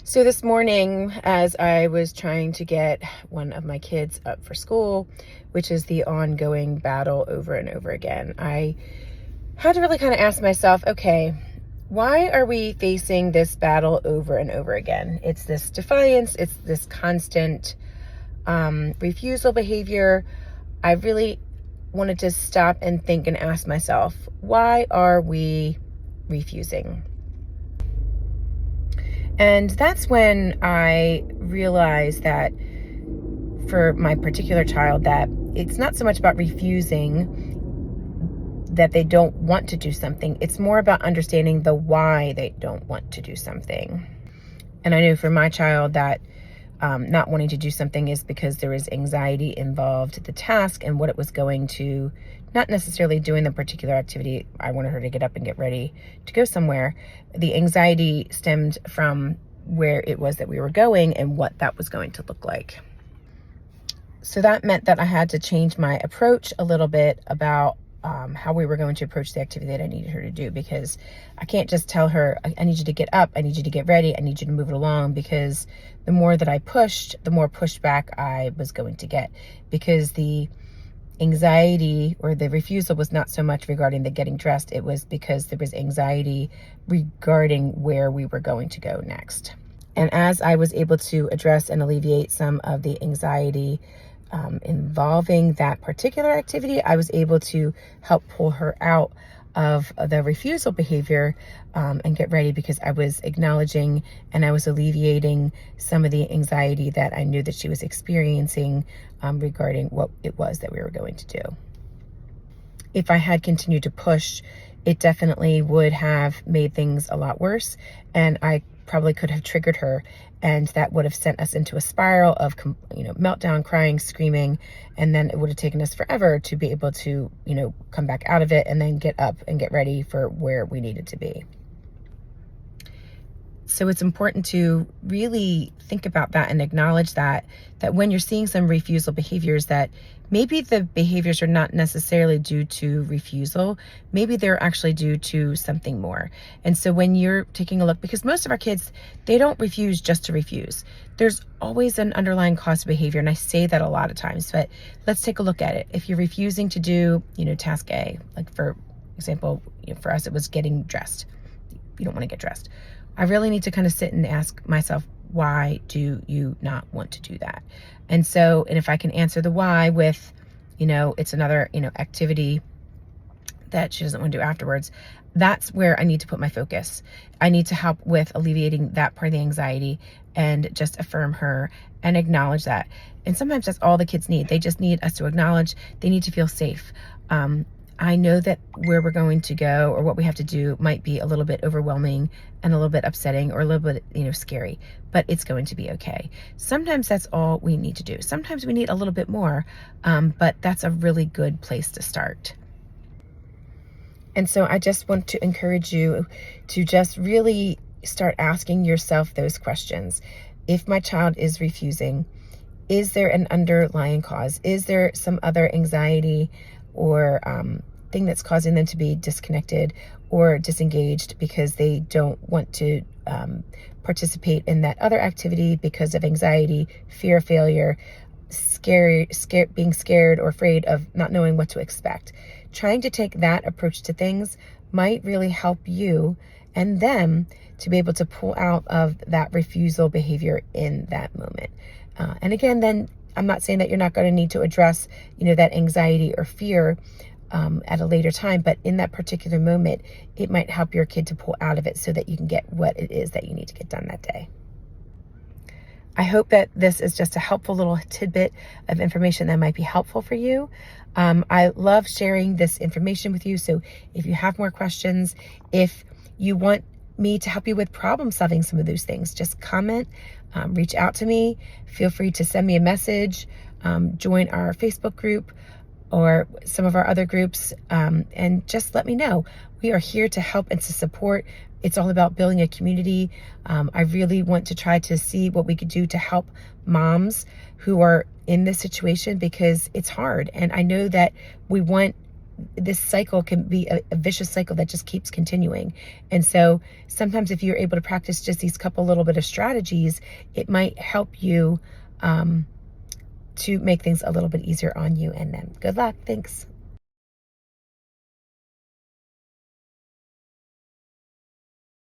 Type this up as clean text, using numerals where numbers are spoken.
So this morning, as I was trying to get one of my kids up for school, which is the ongoing battle over and over again, I had to really kind of ask myself, okay, why are we facing this battle over and over again? It's this defiance, it's this constant refusal behavior. I really wanted to stop and think and ask myself, why are we refusing? And that's when I realized that for my particular child, that it's not so much about refusing that they don't want to do something. It's more about understanding the why they don't want to do something. And I knew for my child that not wanting to do something is because there was anxiety involved, the task and what it was going to, not necessarily doing the particular activity. I wanted her to get up and get ready to go somewhere. The anxiety stemmed from where it was that we were going and what that was going to look like. So that meant that I had to change my approach a little bit about how we were going to approach the activity that I needed her to do, because I can't just tell her, I need you to get up, I need you to get ready, I need you to move it along, because the more that I pushed, the more pushback I was going to get, because the anxiety or the refusal was not so much regarding the getting dressed, it was because there was anxiety regarding where we were going to go next. And as I was able to address and alleviate some of the anxiety involving that particular activity, I was able to help pull her out of the refusal behavior and get ready, because I was acknowledging and I was alleviating some of the anxiety that I knew that she was experiencing regarding what it was that we were going to do. If I had continued to push, it definitely would have made things a lot worse, and I probably could have triggered her, and that would have sent us into a spiral of meltdown, crying, screaming, and then it would have taken us forever to be able to come back out of it and then get up and get ready for where we needed to be. So it's important to really think about that and acknowledge that when you're seeing some refusal behaviors, that maybe the behaviors are not necessarily due to refusal, maybe they're actually due to something more. And so when you're taking a look, because most of our kids, they don't refuse just to refuse. There's always an underlying cause of behavior, and I say that a lot of times, but let's take a look at it. If you're refusing to do, task A, like for example, for us, it was getting dressed. You don't want to get dressed. I really need to kind of sit and ask myself, why do you not want to do that? And if I can answer the why with, it's another, activity that she doesn't want to do afterwards, that's where I need to put my focus. I need to help with alleviating that part of the anxiety and just affirm her and acknowledge that. And sometimes that's all the kids need. They just need us to acknowledge, they need to feel safe. I know that where we're going to go or what we have to do might be a little bit overwhelming and a little bit upsetting or a little bit, scary, but it's going to be okay. Sometimes that's all we need to do. Sometimes we need a little bit more, but that's a really good place to start. And so I just want to encourage you to just really start asking yourself those questions. If my child is refusing, is there an underlying cause? Is there some other anxiety or thing that's causing them to be disconnected or disengaged because they don't want to participate in that other activity because of anxiety, fear of failure, being scared or afraid of not knowing what to expect? Trying to take that approach to things might really help you and them to be able to pull out of that refusal behavior in that moment. And again, then I'm not saying that you're not going to need to address, that anxiety or fear at a later time, but in that particular moment, it might help your kid to pull out of it so that you can get what it is that you need to get done that day. I hope that this is just a helpful little tidbit of information that might be helpful for you. I love sharing this information with you. So if you have more questions, if you want me to help you with problem solving some of those things, just comment, reach out to me. Feel free to send me a message, join our Facebook group or some of our other groups, and just let me know. We are here to help and to support. It's all about building a community. I really want to try to see what we could do to help moms who are in this situation, because it's hard. And I know that we want this cycle can be a vicious cycle that just keeps continuing. And so sometimes if you're able to practice just these couple little bit of strategies, it might help you to make things a little bit easier on you and them. Good luck. Thanks.